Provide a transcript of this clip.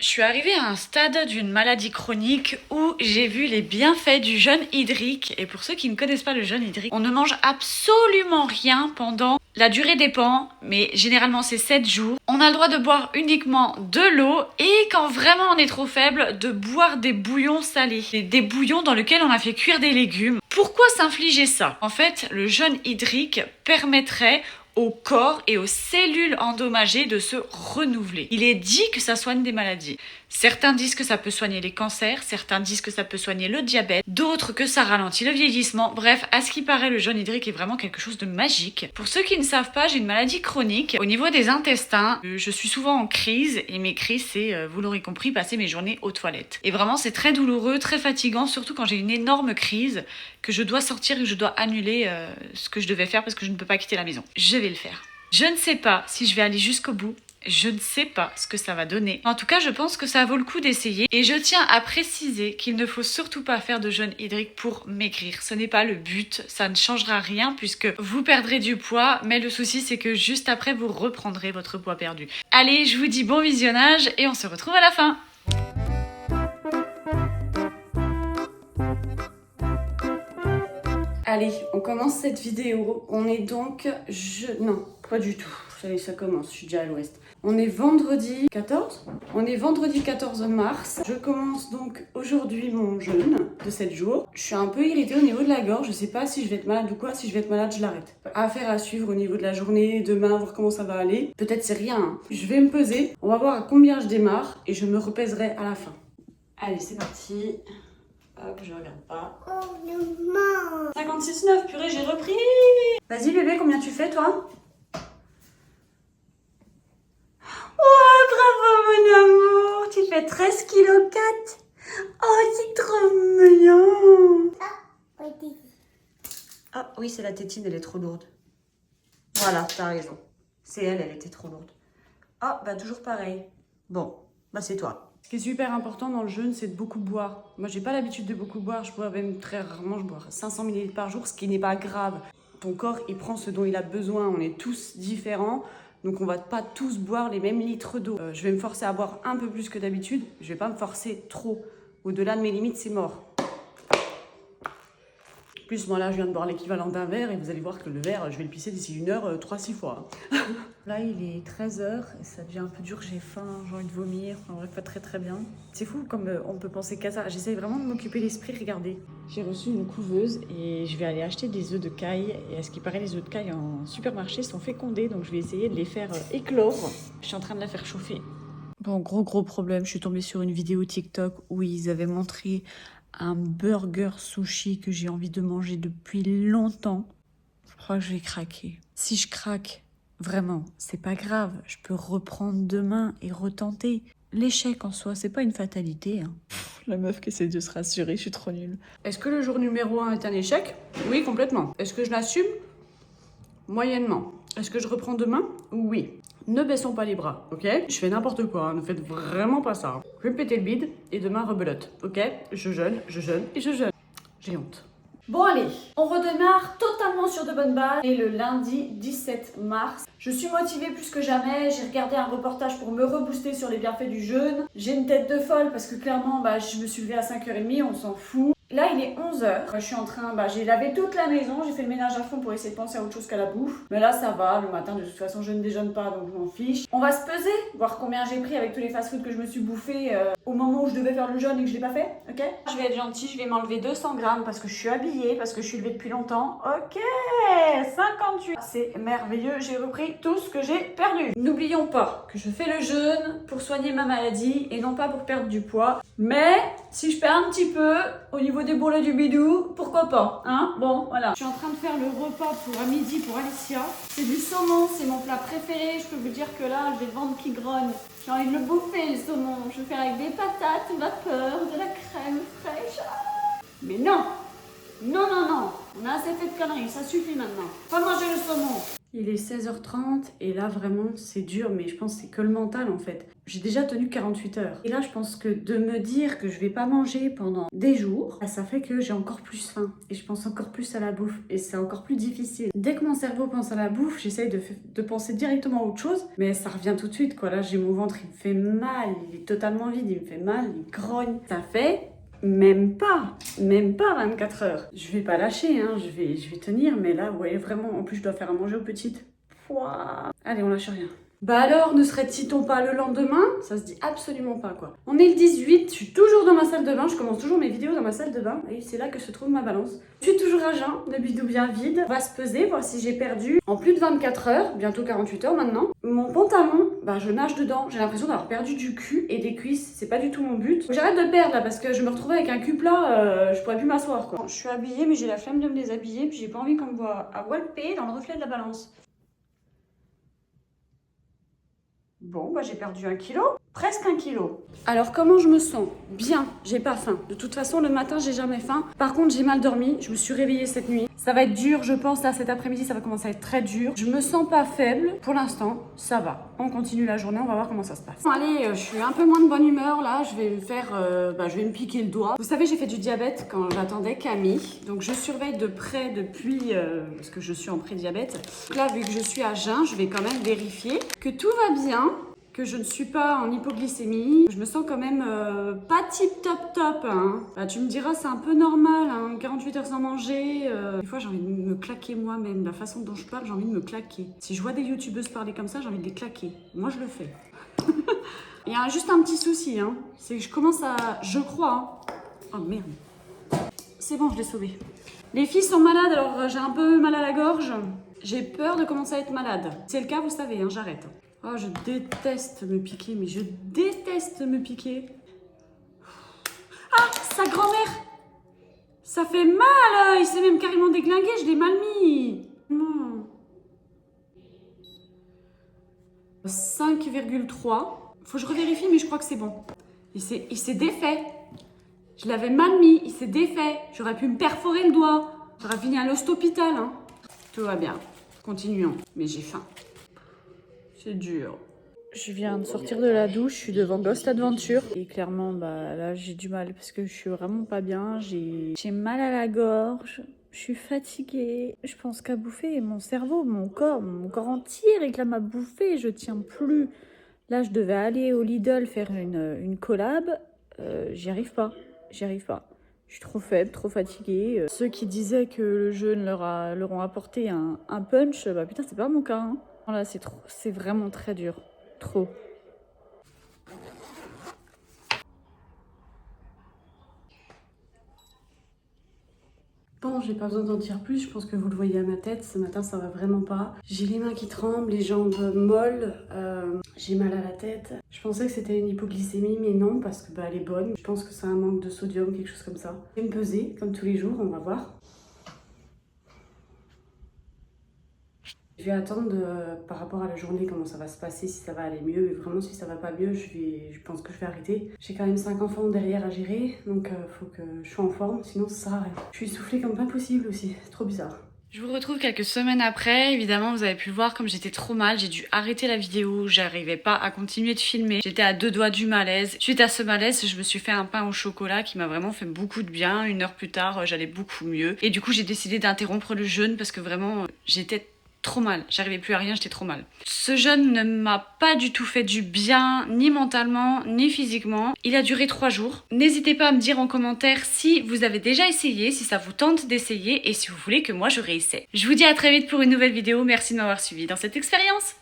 Je suis arrivée à un stade d'une maladie chronique où j'ai vu les bienfaits du jeûne hydrique. Et pour ceux qui ne connaissent pas le jeûne hydrique, on ne mange absolument rien pendant la durée dépend, mais généralement c'est 7 jours. On a le droit de boire uniquement de l'eau et quand vraiment on est trop faible, de boire des bouillons salés. Des bouillons dans lesquels on a fait cuire des légumes. Pourquoi s'infliger ça? En fait, le jeûne hydrique permettrait au corps et aux cellules endommagées de se renouveler. Il est dit que ça soigne des maladies. Certains disent que ça peut soigner les cancers, certains disent que ça peut soigner le diabète, d'autres que ça ralentit le vieillissement. Bref, à ce qui paraît, le jeûne hydrique est vraiment quelque chose de magique. Pour ceux qui ne savent pas, j'ai une maladie chronique. Au niveau des intestins, je suis souvent en crise et mes crises, c'est, vous l'aurez compris, passer mes journées aux toilettes. Et vraiment, c'est très douloureux, très fatigant, surtout quand j'ai une énorme crise, que je dois sortir et que je dois annuler ce que je devais faire parce que je ne peux pas quitter la maison. Je vais le faire. Je ne sais pas si je vais aller jusqu'au bout. Je ne sais pas ce que ça va donner. En tout cas, je pense que ça vaut le coup d'essayer. Et je tiens à préciser qu'il ne faut surtout pas faire de jeûne hydrique pour maigrir. Ce n'est pas le but. Ça ne changera rien puisque vous perdrez du poids. Mais le souci, c'est que juste après, vous reprendrez votre poids perdu. Allez, je vous dis bon visionnage et on se retrouve à la fin. Allez, on commence cette vidéo. On est donc... Non, pas du tout. Ça commence, je suis déjà à l'ouest. On est vendredi 14. On est vendredi 14 mars. Je commence donc aujourd'hui mon jeûne de 7 jours. Je suis un peu irritée au niveau de la gorge. Je sais pas si je vais être malade ou quoi. Si je vais être malade, je l'arrête. Affaire à suivre au niveau de la journée, demain, voir comment ça va aller. Peut-être c'est rien. Hein. Je vais me peser. On va voir à combien je démarre et je me repèserai à la fin. Allez, c'est parti. Hop, je regarde pas. Oh, non. 56,9, purée, j'ai repris. Vas-y bébé, combien tu fais toi? Oh, bravo mon amour, tu fais 13,4 kg. Oh, c'est trop mignon. Ah oui, c'est la tétine, elle est trop lourde. Voilà, t'as raison. C'est elle était trop lourde. Ah, bah toujours pareil. Bon, bah c'est toi. Ce qui est super important dans le jeûne, c'est de beaucoup boire. Moi, j'ai pas l'habitude de beaucoup boire. Je bois même très rarement. Je bois 500 ml par jour, ce qui n'est pas grave. Ton corps, il prend ce dont il a besoin. On est tous différents. Donc, on va pas tous boire les mêmes litres d'eau. Je vais me forcer à boire un peu plus que d'habitude. Je vais pas me forcer trop. Au-delà de mes limites, c'est mort. En plus, moi là, je viens de boire l'équivalent d'un verre et vous allez voir que le verre, je vais le pisser d'ici 1 heure, 3-6 fois. Là, il est 13h et ça devient un peu dur, j'ai faim, j'ai envie de vomir. En vrai, pas très bien. C'est fou comme on peut penser qu'à ça. J'essaye vraiment de m'occuper l'esprit, regardez. J'ai reçu une couveuse et je vais aller acheter des œufs de caille. Et à ce qui paraît, les œufs de caille en supermarché sont fécondés, donc je vais essayer de les faire éclore. Je suis en train de la faire chauffer. Bon, gros problème, je suis tombée sur une vidéo TikTok où ils avaient montré un burger sushi que j'ai envie de manger depuis longtemps. Je crois que je vais craquer. Si je craque, vraiment, c'est pas grave. Je peux reprendre demain et retenter. L'échec en soi, c'est pas une fatalité. Hein. La meuf qui essaie de se rassurer, je suis trop nulle. Est-ce que le jour numéro 1 est un échec? Oui, complètement. Est-ce que je l'assume? Moyennement. Est-ce que je reprends demain? Oui. Ne baissons pas les bras, ok? Je fais n'importe quoi, hein. Ne faites vraiment pas ça. Je vais me péter le bide et demain rebelote, ok? Je jeûne et je jeûne. J'ai honte. Bon allez, on redémarre totalement sur de bonnes bases. Et le lundi 17 mars, je suis motivée plus que jamais. J'ai regardé un reportage pour me rebooster sur les bienfaits du jeûne. J'ai une tête de folle parce que clairement, je me suis levée à 5h30, on s'en fout. Là, il est 11h. Je suis en train, j'ai lavé toute la maison, j'ai fait le ménage à fond pour essayer de penser à autre chose qu'à la bouffe. Mais là, ça va. Le matin, de toute façon, je ne déjeune pas, donc je m'en fiche. On va se peser, voir combien j'ai pris avec tous les fast-foods que je me suis bouffé au moment où je devais faire le jeûne et que je l'ai pas fait. Ok? Je vais être gentille, je vais m'enlever 200 grammes parce que je suis habillée, parce que je suis levée depuis longtemps. Ok, 58. C'est merveilleux, j'ai repris tout ce que j'ai perdu. N'oublions pas que je fais le jeûne pour soigner ma maladie et non pas pour perdre du poids. Mais si je perds un petit peu au niveau des bourrelets du bidou, pourquoi pas, hein? Bon, voilà. Je suis en train de faire le repas pour à midi pour Alicia. C'est du saumon, c'est mon plat préféré. Je peux vous dire que là, j'ai le ventre qui grogne. J'ai envie de le bouffer, le saumon. Je vais faire avec des patates, vapeur, de la crème fraîche. Mais non! Non! On a assez fait de conneries, ça suffit maintenant. Pas manger le saumon. Il est 16h30 et là vraiment c'est dur, mais je pense que c'est que le mental en fait. J'ai déjà tenu 48 heures. Et là je pense que de me dire que je vais pas manger pendant des jours, bah, ça fait que j'ai encore plus faim. Et je pense encore plus à la bouffe. Et c'est encore plus difficile. Dès que mon cerveau pense à la bouffe, j'essaye de penser directement à autre chose. Mais ça revient tout de suite quoi. Là j'ai mon ventre, il me fait mal. Il est totalement vide, il me fait mal, il grogne. Ça fait... Même pas 24 heures. Je vais pas lâcher, hein, je vais tenir, mais là, vous voyez vraiment, en plus je dois faire à manger aux petites. Pouah. Allez, on lâche rien. Bah alors, ne serait-il pas le lendemain? Ça se dit absolument pas quoi. On est le 18, je suis toujours dans ma salle de bain, je commence toujours mes vidéos dans ma salle de bain et c'est là que se trouve ma balance. Je suis toujours à jeun, le bidou bien vide. On va se peser, voir si j'ai perdu en plus de 24 heures, bientôt 48 heures maintenant. Mon pantalon, bah je nage dedans, j'ai l'impression d'avoir perdu du cul et des cuisses, c'est pas du tout mon but. J'arrête de le perdre là parce que je me retrouve avec un cul plat, je pourrais plus m'asseoir quoi. Je suis habillée mais j'ai la flemme de me déshabiller puis j'ai pas envie qu'on me voit à walper dans le reflet de la balance. Bon, bah j'ai perdu 1 kilo, presque 1 kilo. Alors comment je me sens? Bien, j'ai pas faim. De toute façon, le matin, j'ai jamais faim. Par contre, j'ai mal dormi, je me suis réveillée cette nuit. Ça va être dur, je pense, là, cet après-midi, ça va commencer à être très dur. Je me sens pas faible, pour l'instant, ça va. On continue la journée, on va voir comment ça se passe. Bon, allez, je suis un peu moins de bonne humeur, là, je vais me piquer le doigt. Vous savez, j'ai fait du diabète quand j'attendais Camille. Donc, je surveille de près depuis, parce que je suis en pré-diabète. Donc là, vu que je suis à jeun, je vais quand même vérifier que tout va bien. Que je ne suis pas en hypoglycémie. Je me sens quand même pas tip top top. Hein. Bah, tu me diras, c'est un peu normal, hein, 48 heures sans manger. Des fois, j'ai envie de me claquer moi-même. La façon dont je parle, j'ai envie de me claquer. Si je vois des youtubeuses parler comme ça, j'ai envie de les claquer. Moi, je le fais. Il y a juste un petit souci, hein. C'est que je commence à... Je crois. Hein. Oh merde. C'est bon, je l'ai sauvé. Les filles sont malades, alors j'ai un peu mal à la gorge. J'ai peur de commencer à être malade. Si c'est le cas, vous savez, hein, j'arrête. Oh, je déteste me piquer, mais je déteste me piquer. Ah, sa grand-mère! Ça fait mal! Il s'est même carrément déglingué, je l'ai mal mis. Non. 5,3. Faut que je revérifie, mais je crois que c'est bon. Il s'est défait. Je l'avais mal mis, il s'est défait. J'aurais pu me perforer le doigt. J'aurais fini à l'hostopital. Hein. Tout va bien. Continuons. Mais j'ai faim. C'est dur. Je viens de sortir de la douche, je suis devant Ghost Adventure. Et clairement, bah là, j'ai du mal parce que je suis vraiment pas bien. J'ai mal à la gorge, je suis fatiguée. Je pense qu'à bouffer et mon cerveau, mon corps entier réclame à bouffer. Je tiens plus. Là, je devais aller au Lidl faire une collab. J'y arrive pas. Je suis trop faible, trop fatiguée. Ceux qui disaient que le jeûne leur ont apporté un punch, bah putain, c'est pas mon cas. Hein. Là, c'est vraiment très dur. Trop. Bon, j'ai pas besoin d'en dire plus, je pense que vous le voyez à ma tête, ce matin ça va vraiment pas. J'ai les mains qui tremblent, les jambes molles, j'ai mal à la tête. Je pensais que c'était une hypoglycémie, mais non, parce que bah, elle est bonne. Je pense que c'est un manque de sodium, quelque chose comme ça. Je vais me peser, comme tous les jours, on va voir. Je vais attendre par rapport à la journée comment ça va se passer, si ça va aller mieux. Et vraiment, si ça va pas mieux, je pense que je vais arrêter. J'ai quand même 5 enfants derrière à gérer, donc faut que je sois en forme, sinon ça sert à rien. Je suis essoufflée comme pas possible aussi, c'est trop bizarre. Je vous retrouve quelques semaines après. Évidemment, vous avez pu voir comme j'étais trop mal. J'ai dû arrêter la vidéo. J'arrivais pas à continuer de filmer. J'étais à 2 doigts du malaise. Suite à ce malaise, je me suis fait un pain au chocolat qui m'a vraiment fait beaucoup de bien. 1 heure plus tard, j'allais beaucoup mieux. Et du coup, j'ai décidé d'interrompre le jeûne parce que vraiment, j'étais trop mal, j'arrivais plus à rien, j'étais trop mal. Ce jeûne ne m'a pas du tout fait du bien, ni mentalement, ni physiquement. Il a duré 3 jours. N'hésitez pas à me dire en commentaire si vous avez déjà essayé, si ça vous tente d'essayer et si vous voulez que moi je réessaye. Je vous dis à très vite pour une nouvelle vidéo, merci de m'avoir suivi dans cette expérience.